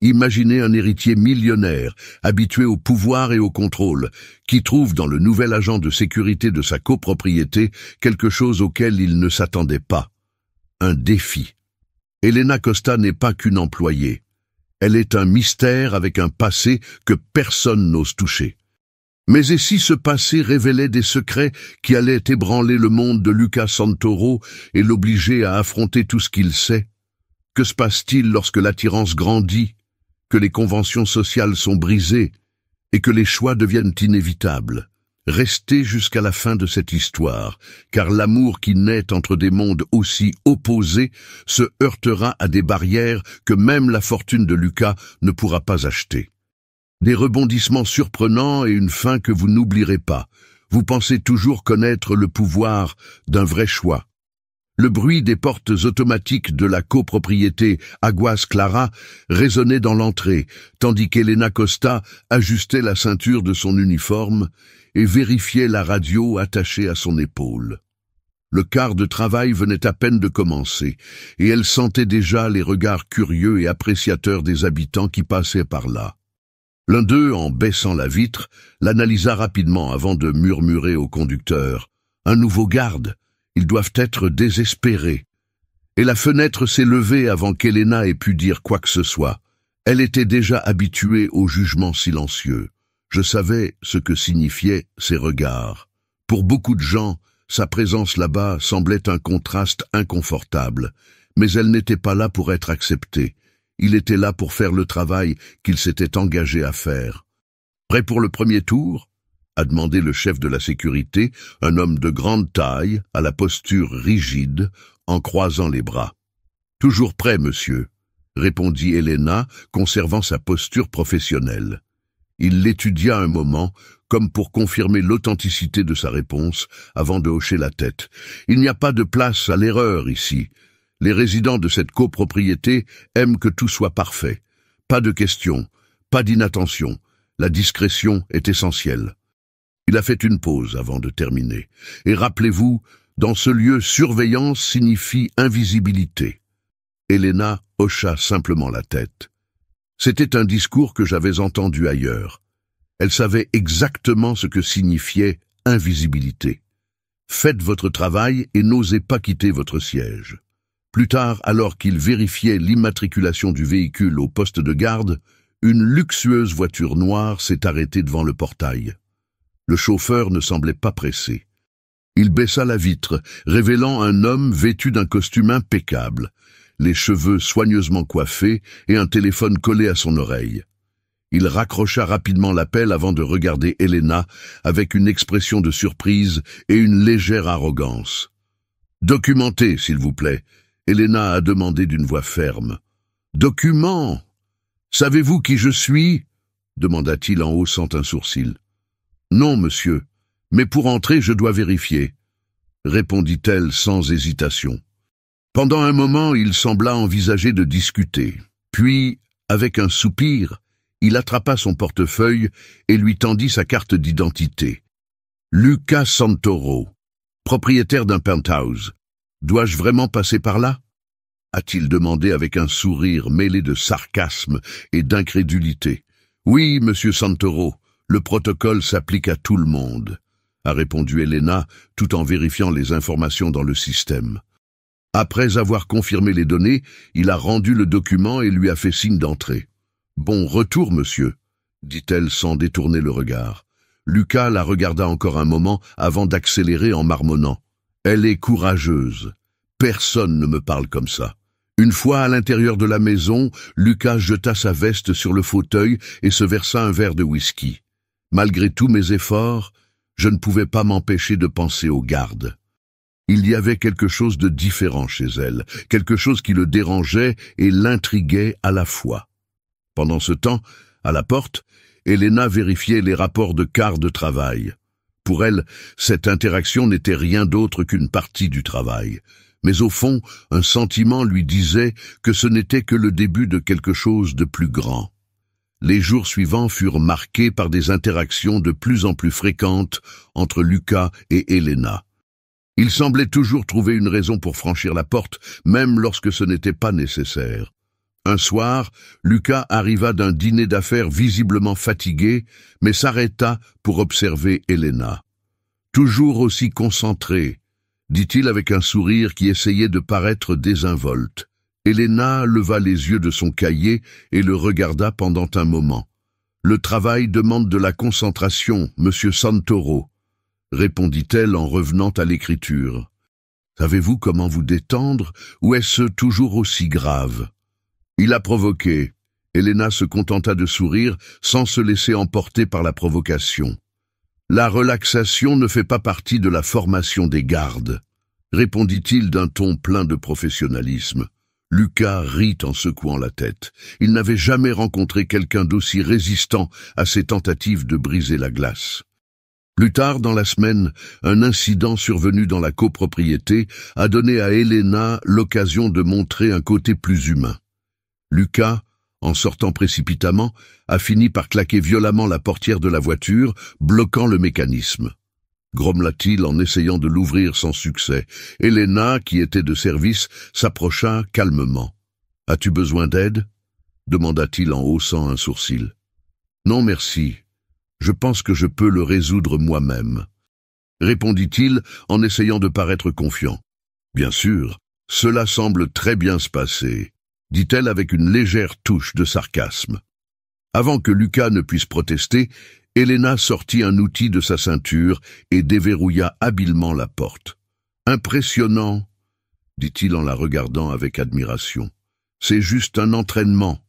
Imaginez un héritier millionnaire, habitué au pouvoir et au contrôle, qui trouve dans le nouvel agent de sécurité de sa copropriété quelque chose auquel il ne s'attendait pas. Un défi. Elena Costa n'est pas qu'une employée. Elle est un mystère avec un passé que personne n'ose toucher. Mais et si ce passé révélait des secrets qui allaient ébranler le monde de Luca Santoro et l'obliger à affronter tout ce qu'il sait? Que se passe-t-il lorsque l'attirance grandit, que les conventions sociales sont brisées et que les choix deviennent inévitables? Restez jusqu'à la fin de cette histoire, car l'amour qui naît entre des mondes aussi opposés se heurtera à des barrières que même la fortune de Luca ne pourra pas acheter. Des rebondissements surprenants et une fin que vous n'oublierez pas. Vous pensez toujours connaître le pouvoir d'un vrai choix. Le bruit des portes automatiques de la copropriété Aguas Clara résonnait dans l'entrée, tandis qu'Elena Costa ajustait la ceinture de son uniforme et vérifiait la radio attachée à son épaule. Le quart de travail venait à peine de commencer, et elle sentait déjà les regards curieux et appréciateurs des habitants qui passaient par là. L'un d'eux, en baissant la vitre, l'analysa rapidement avant de murmurer au conducteur « Un nouveau garde, ils doivent être désespérés ». Et la fenêtre s'est levée avant qu'Elena ait pu dire quoi que ce soit. Elle était déjà habituée au jugement silencieux. Je savais ce que signifiaient ces regards. Pour beaucoup de gens, sa présence là-bas semblait un contraste inconfortable, mais elle n'était pas là pour être acceptée. Il était là pour faire le travail qu'il s'était engagé à faire. « Prêt pour le premier tour ?» a demandé le chef de la sécurité, un homme de grande taille, à la posture rigide, en croisant les bras. « Toujours prêt, monsieur », répondit Elena, conservant sa posture professionnelle. Il l'étudia un moment, comme pour confirmer l'authenticité de sa réponse, avant de hocher la tête. « Il n'y a pas de place à l'erreur ici. Les résidents de cette copropriété aiment que tout soit parfait. Pas de questions, pas d'inattention. La discrétion est essentielle. » Il a fait une pause avant de terminer. « Et rappelez-vous, dans ce lieu, surveillance signifie invisibilité. » Elena hocha simplement la tête. C'était un discours que j'avais entendu ailleurs. Elle savait exactement ce que signifiait invisibilité. Faites votre travail et n'osez pas quitter votre siège. Plus tard, alors qu'il vérifiait l'immatriculation du véhicule au poste de garde, une luxueuse voiture noire s'est arrêtée devant le portail. Le chauffeur ne semblait pas pressé. Il baissa la vitre, révélant un homme vêtu d'un costume impeccable, les cheveux soigneusement coiffés et un téléphone collé à son oreille. Il raccrocha rapidement l'appel avant de regarder Elena avec une expression de surprise et une légère arrogance. « Documentez, s'il vous plaît », Elena a demandé d'une voix ferme. « Document ! Savez-vous qui je suis ?» demanda-t-il en haussant un sourcil. « Non, monsieur, mais pour entrer, je dois vérifier, » répondit-elle sans hésitation. Pendant un moment, il sembla envisager de discuter. Puis, avec un soupir, il attrapa son portefeuille et lui tendit sa carte d'identité. « Luca Santoro, propriétaire d'un penthouse. Dois-je vraiment passer par là ?» a-t-il demandé avec un sourire mêlé de sarcasme et d'incrédulité. « Oui, monsieur Santoro, le protocole s'applique à tout le monde, » a répondu Elena, tout en vérifiant les informations dans le système. Après avoir confirmé les données, il a rendu le document et lui a fait signe d'entrée. « Bon retour, monsieur, » dit-elle sans détourner le regard. Luca la regarda encore un moment avant d'accélérer en marmonnant. « Elle est courageuse. Personne ne me parle comme ça. » Une fois à l'intérieur de la maison, Luca jeta sa veste sur le fauteuil et se versa un verre de whisky. Malgré tous mes efforts, je ne pouvais pas m'empêcher de penser aux gardes. Il y avait quelque chose de différent chez elle, quelque chose qui le dérangeait et l'intriguait à la fois. Pendant ce temps, à la porte, Elena vérifiait les rapports de quart de travail. Pour elle, cette interaction n'était rien d'autre qu'une partie du travail. Mais au fond, un sentiment lui disait que ce n'était que le début de quelque chose de plus grand. Les jours suivants furent marqués par des interactions de plus en plus fréquentes entre Luca et Elena. Il semblait toujours trouver une raison pour franchir la porte, même lorsque ce n'était pas nécessaire. Un soir, Lucas arriva d'un dîner d'affaires visiblement fatigué, mais s'arrêta pour observer Elena. Toujours aussi concentrée, dit-il avec un sourire qui essayait de paraître désinvolte. Elena leva les yeux de son cahier et le regarda pendant un moment. « Le travail demande de la concentration, monsieur Santoro, » répondit-elle en revenant à l'écriture. « Savez-vous comment vous détendre, ou est-ce toujours aussi grave ?» Il a provoqué. Elena se contenta de sourire sans se laisser emporter par la provocation. « La relaxation ne fait pas partie de la formation des gardes, » répondit-il d'un ton plein de professionnalisme. Lucas rit en secouant la tête. Il n'avait jamais rencontré quelqu'un d'aussi résistant à ses tentatives de briser la glace. Plus tard dans la semaine, un incident survenu dans la copropriété a donné à Elena l'occasion de montrer un côté plus humain. Lucas, en sortant précipitamment, a fini par claquer violemment la portière de la voiture, bloquant le mécanisme. Grommela-t-il en essayant de l'ouvrir sans succès. Elena, qui était de service, s'approcha calmement. « As-tu besoin d'aide » demanda-t-il en haussant un sourcil. « Non, merci. Je pense que je peux le résoudre moi-même. » répondit-il en essayant de paraître confiant. « Bien sûr, cela semble très bien se passer. » dit-elle avec une légère touche de sarcasme. Avant que Lucas ne puisse protester, Elena sortit un outil de sa ceinture et déverrouilla habilement la porte. « Impressionnant, » dit-il en la regardant avec admiration. « C'est juste un entraînement, »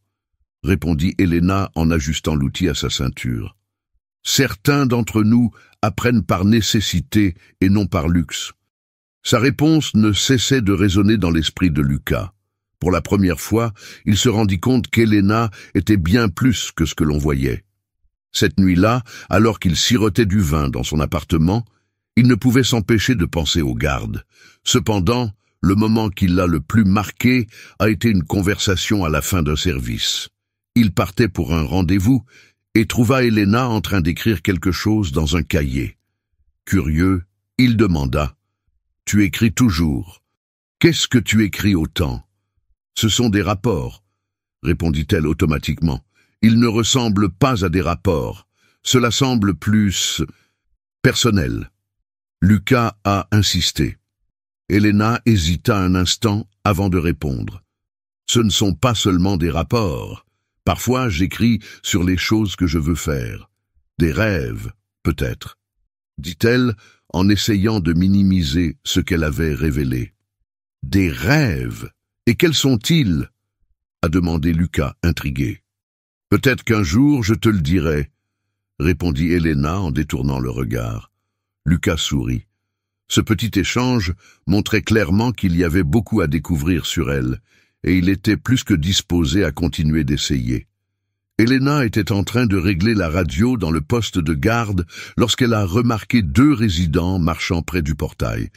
répondit Elena en ajustant l'outil à sa ceinture. « Certains d'entre nous apprennent par nécessité et non par luxe. » Sa réponse ne cessait de résonner dans l'esprit de Lucas. Pour la première fois, il se rendit compte qu'Elena était bien plus que ce que l'on voyait. Cette nuit-là, alors qu'il sirotait du vin dans son appartement, il ne pouvait s'empêcher de penser aux gardes. Cependant, le moment qui l'a le plus marqué a été une conversation à la fin d'un service. Il partait pour un rendez-vous et trouva Elena en train d'écrire quelque chose dans un cahier. Curieux, il demanda « Tu écris toujours. Qu'est-ce que tu écris autant ?»« Ce sont des rapports, » répondit-elle automatiquement. « Ils ne ressemblent pas à des rapports. Cela semble plus personnel. » Lucas a insisté. Elena hésita un instant avant de répondre. « Ce ne sont pas seulement des rapports. Parfois, j'écris sur les choses que je veux faire. Des rêves, peut-être, » dit-elle en essayant de minimiser ce qu'elle avait révélé. « Des rêves? Et quels sont-ils » a demandé Lucas, intrigué. « Peut-être qu'un jour je te le dirai, » répondit Elena en détournant le regard. Lucas sourit. Ce petit échange montrait clairement qu'il y avait beaucoup à découvrir sur elle, et il était plus que disposé à continuer d'essayer. Elena était en train de régler la radio dans le poste de garde lorsqu'elle a remarqué 2 résidents marchant près du portail.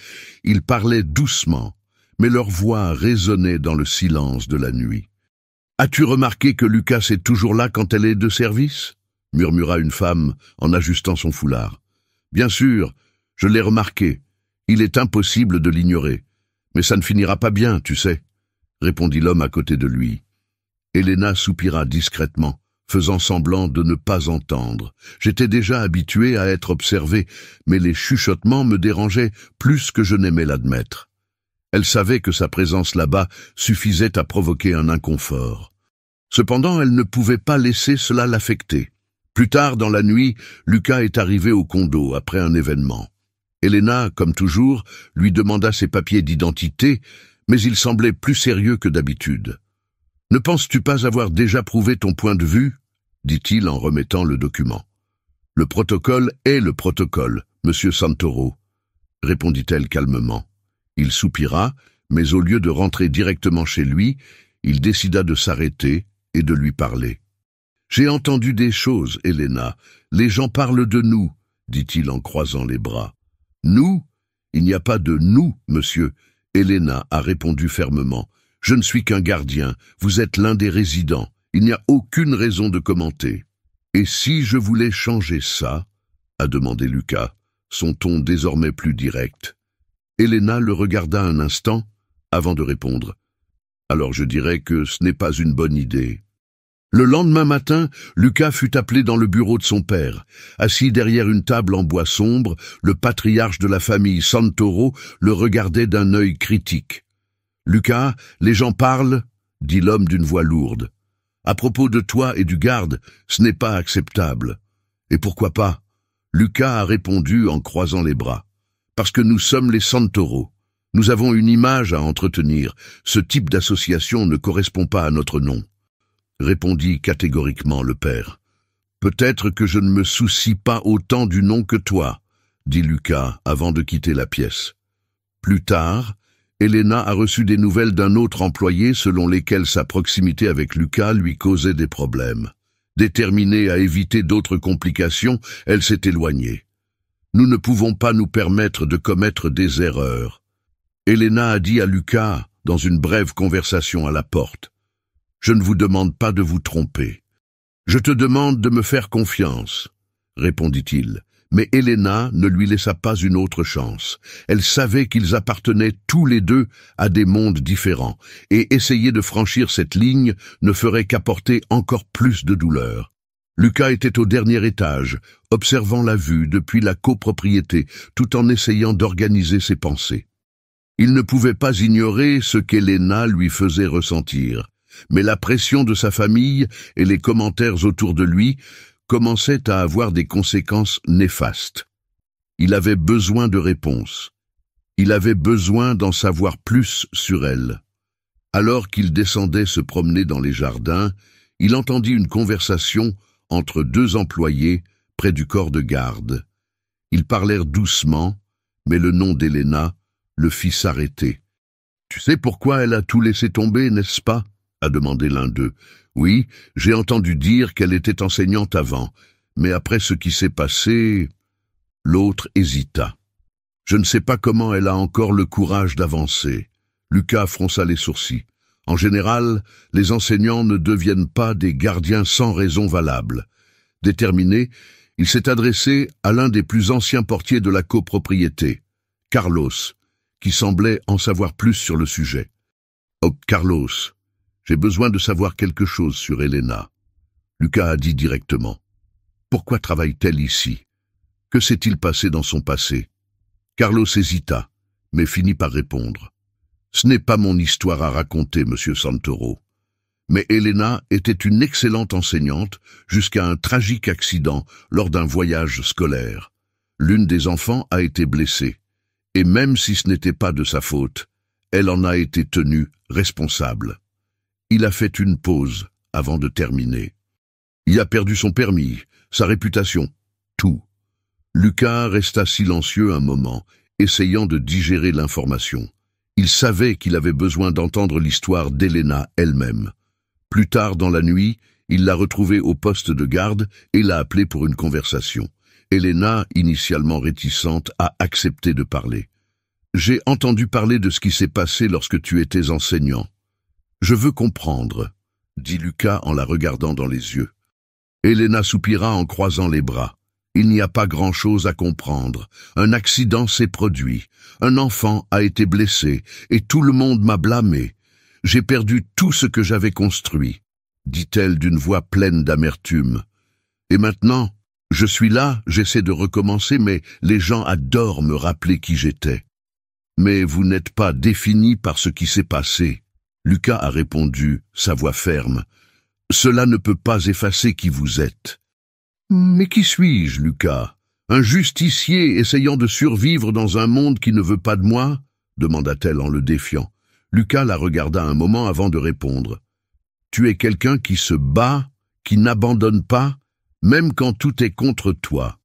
Ils parlaient doucement, mais leur voix résonnait dans le silence de la nuit. « As-tu remarqué que Lucas est toujours là quand elle est de service ?» murmura une femme en ajustant son foulard. « Bien sûr, je l'ai remarqué. Il est impossible de l'ignorer. Mais ça ne finira pas bien, tu sais, » répondit l'homme à côté de lui. Elena soupira discrètement, faisant semblant de ne pas entendre. J'étais déjà habitué à être observé, mais les chuchotements me dérangeaient plus que je n'aimais l'admettre. Elle savait que sa présence là-bas suffisait à provoquer un inconfort. Cependant, elle ne pouvait pas laisser cela l'affecter. Plus tard dans la nuit, Lucas est arrivé au condo après un événement. Elena, comme toujours, lui demanda ses papiers d'identité, mais il semblait plus sérieux que d'habitude. « Ne penses-tu pas avoir déjà prouvé ton point de vue ?» dit-il en remettant le document. « Le protocole est le protocole, monsieur Santoro, » répondit-elle calmement. Il soupira, mais au lieu de rentrer directement chez lui, il décida de s'arrêter et de lui parler. « J'ai entendu des choses, Elena. Les gens parlent de nous, » dit-il en croisant les bras. « Nous? Il n'y a pas de nous, monsieur. » Elena a répondu fermement. « Je ne suis qu'un gardien. Vous êtes l'un des résidents. Il n'y a aucune raison de commenter. »« Et si je voulais changer ça ?» a demandé Lucas, son ton désormais plus direct. Elena le regarda un instant avant de répondre. « Alors je dirais que ce n'est pas une bonne idée. Le lendemain matin, Lucas fut appelé dans le bureau de son père. Assis derrière une table en bois sombre, le patriarche de la famille Santoro le regardait d'un œil critique. « Lucas, les gens parlent » dit l'homme d'une voix lourde. « À propos de toi et du garde, ce n'est pas acceptable. » « Et pourquoi pas ?» Lucas a répondu en croisant les bras. « Parce que nous sommes les Santoro. Nous avons une image à entretenir. Ce type d'association ne correspond pas à notre nom. » Répondit catégoriquement le père. « Peut-être que je ne me soucie pas autant du nom que toi, » dit Lucas avant de quitter la pièce. Plus tard, Elena a reçu des nouvelles d'un autre employé selon lesquelles sa proximité avec Lucas lui causait des problèmes. Déterminée à éviter d'autres complications, elle s'est éloignée. Nous ne pouvons pas nous permettre de commettre des erreurs. Elena a dit à Lucas, dans une brève conversation à la porte, « Je ne vous demande pas de vous tromper. Je te demande de me faire confiance, » répondit-il. Mais Elena ne lui laissa pas une autre chance. Elle savait qu'ils appartenaient tous les deux à des mondes différents, et essayer de franchir cette ligne ne ferait qu'apporter encore plus de douleur. Lucas était au dernier étage, observant la vue depuis la copropriété, tout en essayant d'organiser ses pensées. Il ne pouvait pas ignorer ce qu'Elena lui faisait ressentir, mais la pression de sa famille et les commentaires autour de lui commençait à avoir des conséquences néfastes. Il avait besoin de réponses. Il avait besoin d'en savoir plus sur elle. Alors qu'il descendait se promener dans les jardins, il entendit une conversation entre deux employés près du corps de garde. Ils parlèrent doucement, mais le nom d'Elena le fit s'arrêter. « Tu sais pourquoi elle a tout laissé tomber, n'est-ce pas ?» a demandé l'un d'eux. « Oui, j'ai entendu dire qu'elle était enseignante avant, mais après ce qui s'est passé... » L'autre hésita. « Je ne sais pas comment elle a encore le courage d'avancer. » Lucas fronça les sourcils. « En général, les enseignants ne deviennent pas des gardiens sans raison valable. » Déterminé, il s'est adressé à l'un des plus anciens portiers de la copropriété, Carlos, qui semblait en savoir plus sur le sujet. « Oh, Carlos, j'ai besoin de savoir quelque chose sur Elena. » Lucas a dit directement. « Pourquoi travaille-t-elle ici? Que s'est-il passé dans son passé ?» Carlos hésita, mais finit par répondre. « Ce n'est pas mon histoire à raconter, monsieur Santoro. Mais Elena était une excellente enseignante jusqu'à un tragique accident lors d'un voyage scolaire. L'une des enfants a été blessée, et même si ce n'était pas de sa faute, elle en a été tenue responsable. » Il a fait une pause avant de terminer. Il a perdu son permis, sa réputation, tout. Lucas resta silencieux un moment, essayant de digérer l'information. Il savait qu'il avait besoin d'entendre l'histoire d'Elena elle-même. Plus tard dans la nuit, il l'a retrouvée au poste de garde et l'a appelée pour une conversation. Elena, initialement réticente, a accepté de parler. « J'ai entendu parler de ce qui s'est passé lorsque tu étais enseignant. Je veux comprendre, » dit Lucas en la regardant dans les yeux. Elena soupira en croisant les bras. « Il n'y a pas grand-chose à comprendre. Un accident s'est produit. Un enfant a été blessé et tout le monde m'a blâmé. J'ai perdu tout ce que j'avais construit, » dit-elle d'une voix pleine d'amertume. « Et maintenant, je suis là, j'essaie de recommencer, mais les gens adorent me rappeler qui j'étais. » « Mais vous n'êtes pas défini par ce qui s'est passé. » Lucas a répondu, sa voix ferme. « Cela ne peut pas effacer qui vous êtes. »« Mais qui suis-je, Lucas? Un justicier essayant de survivre dans un monde qui ne veut pas de moi ?» demanda-t-elle en le défiant. Lucas la regarda un moment avant de répondre. « Tu es quelqu'un qui se bat, qui n'abandonne pas, même quand tout est contre toi.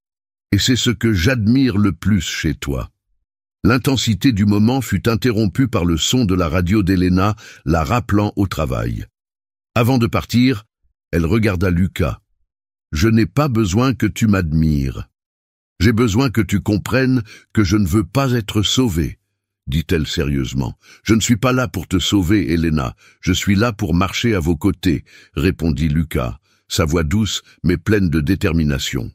Et c'est ce que j'admire le plus chez toi. » L'intensité du moment fut interrompue par le son de la radio d'Elena, la rappelant au travail. Avant de partir, elle regarda Lucas. « Je n'ai pas besoin que tu m'admires. J'ai besoin que tu comprennes que je ne veux pas être sauvée, » dit-elle sérieusement. « Je ne suis pas là pour te sauver, Elena. Je suis là pour marcher à vos côtés, » répondit Lucas, sa voix douce mais pleine de détermination.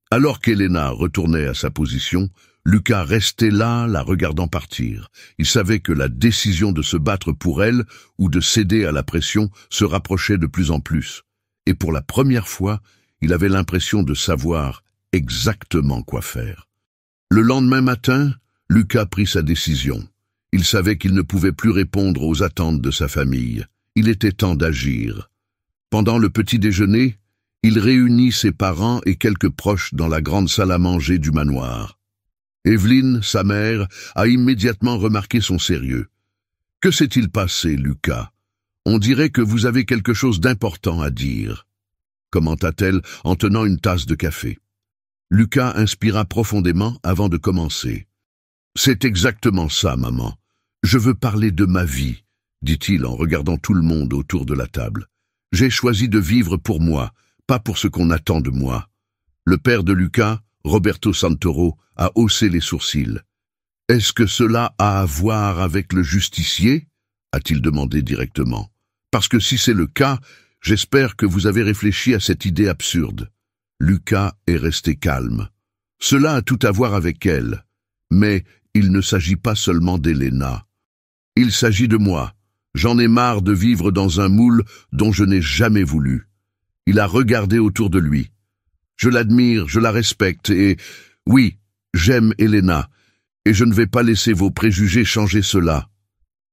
Alors qu'Elena retournait à sa position, Lucas restait là, la regardant partir. Il savait que la décision de se battre pour elle ou de céder à la pression se rapprochait de plus en plus. Et pour la première fois, il avait l'impression de savoir exactement quoi faire. Le lendemain matin, Lucas prit sa décision. Il savait qu'il ne pouvait plus répondre aux attentes de sa famille. Il était temps d'agir. Pendant le petit déjeuner, il réunit ses parents et quelques proches dans la grande salle à manger du manoir. Evelyne, sa mère, a immédiatement remarqué son sérieux. « Que s'est-il passé, Lucas? On dirait que vous avez quelque chose d'important à dire. » commenta-t-elle en tenant une tasse de café. Lucas inspira profondément avant de commencer. « C'est exactement ça, maman. Je veux parler de ma vie, dit-il en regardant tout le monde autour de la table. J'ai choisi de vivre pour moi, pas pour ce qu'on attend de moi. » Le père de Lucas, Roberto Santoro, a haussé les sourcils. « Est-ce que cela a à voir avec le justicier ?» a-t-il demandé directement. « Parce que si c'est le cas, j'espère que vous avez réfléchi à cette idée absurde. » Lucas est resté calme. « Cela a tout à voir avec elle. Mais il ne s'agit pas seulement d'Elena. Il s'agit de moi. J'en ai marre de vivre dans un moule dont je n'ai jamais voulu. » Il a regardé autour de lui. « Je l'admire, je la respecte et... oui, j'aime Elena, et je ne vais pas laisser vos préjugés changer cela. »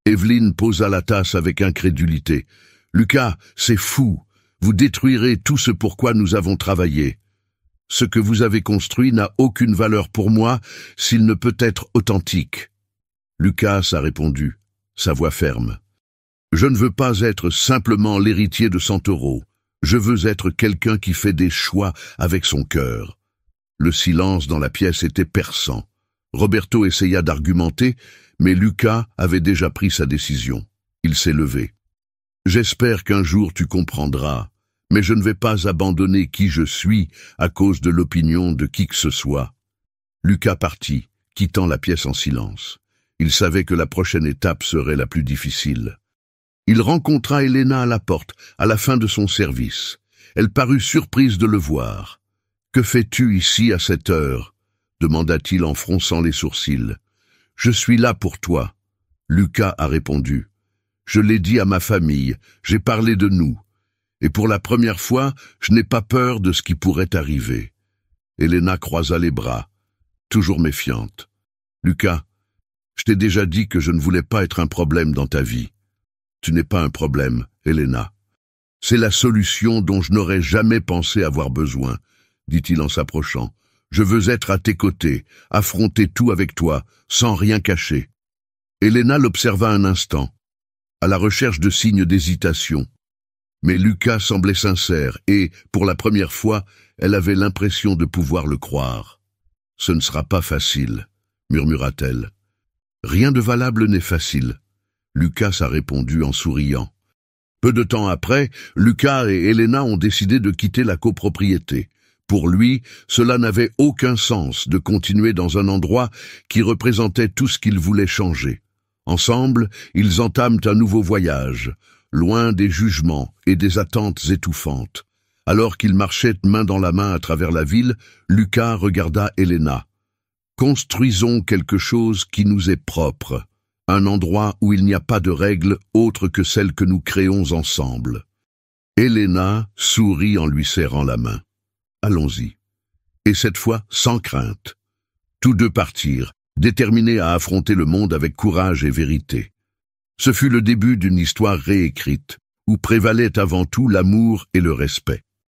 Evelyne posa la tasse avec incrédulité. « Lucas, c'est fou. Vous détruirez tout ce pour quoi nous avons travaillé. Ce que vous avez construit n'a aucune valeur pour moi s'il ne peut être authentique. » Lucas a répondu, sa voix ferme. « Je ne veux pas être simplement l'héritier de Santoro. Je veux être quelqu'un qui fait des choix avec son cœur. » Le silence dans la pièce était perçant. Roberto essaya d'argumenter, mais Lucas avait déjà pris sa décision. Il s'est levé. « J'espère qu'un jour tu comprendras, mais je ne vais pas abandonner qui je suis à cause de l'opinion de qui que ce soit. » Lucas partit, quittant la pièce en silence. Il savait que la prochaine étape serait la plus difficile. Il rencontra Elena à la porte, à la fin de son service. Elle parut surprise de le voir. « Que fais-tu ici à cette heure ?» demanda-t-il en fronçant les sourcils. « Je suis là pour toi. » Lucas a répondu. « Je l'ai dit à ma famille, j'ai parlé de nous. Et pour la première fois, je n'ai pas peur de ce qui pourrait arriver. » Elena croisa les bras, toujours méfiante. « Lucas, je t'ai déjà dit que je ne voulais pas être un problème dans ta vie. » « Tu n'es pas un problème, Elena. C'est la solution dont je n'aurais jamais pensé avoir besoin, » dit-il en s'approchant. « Je veux être à tes côtés, affronter tout avec toi, sans rien cacher. » Elena l'observa un instant, à la recherche de signes d'hésitation. Mais Lucas semblait sincère et, pour la première fois, elle avait l'impression de pouvoir le croire. « Ce ne sera pas facile, » murmura-t-elle. « Rien de valable n'est facile. » Lucas a répondu en souriant. Peu de temps après, Lucas et Elena ont décidé de quitter la copropriété. Pour lui, cela n'avait aucun sens de continuer dans un endroit qui représentait tout ce qu'il voulait changer. Ensemble, ils entament un nouveau voyage, loin des jugements et des attentes étouffantes. Alors qu'ils marchaient main dans la main à travers la ville, Lucas regarda Elena. « Construisons quelque chose qui nous est propre. Un endroit où il n'y a pas de règles autres que celles que nous créons ensemble. » Elena sourit en lui serrant la main. « Allons-y. » Et cette fois, sans crainte. Tous deux partirent, déterminés à affronter le monde avec courage et vérité. Ce fut le début d'une histoire réécrite, où prévalait avant tout l'amour et le respect.